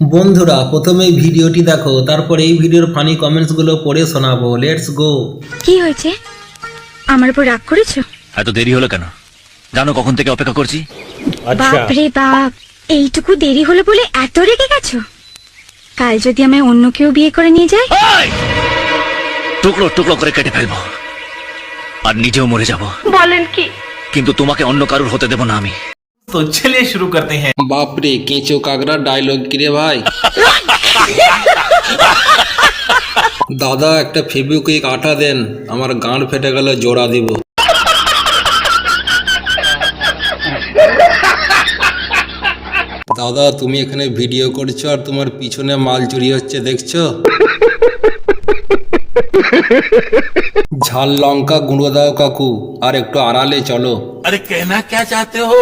বন্ধুরা প্রথমে এই ভিডিওটি দেখো, তারপর এই ভিডিওর ফানি কমেন্টস গুলো পড়ে শোনাবো। Let's go. কি হয়েছে? আমার উপর রাগ করেছো? এত দেরি হলো কেন? জানো কখন থেকে অপেক্ষা করছি? বাপ রে বাপ, এইটুকু দেরি হলো বলে এত রেগে গেছো? কাল যদি আমায় অন্য কেউ বিয়ে করে নিয়ে যায়? এই! টুকরো টুকরো করে কেটে ফেলবো আর নিজেও মরে যাব। বলেন কি? কিন্তু তোমাকে অন্য কারোর হতে দেব না আমি। तो चलिए शुरू करते हैं। বাপরে, কেঁচো কাগড়া ডায়লগ কিরে ভাই। দাদা একটা ফেবিকুইক আঠা দেন, আমার গাঁড় ফেটে গেলে জোড়া দিব। দাদা তুমি এখানে ভিডিও করছো আর তোমার পিছনে মাল চুরি হচ্ছে দেখছো? ঝাল লঙ্কা গুঁড়ো দাও কাকু, আর একটু আড়ালে চলো। अरे कहना क्या चाहते हो?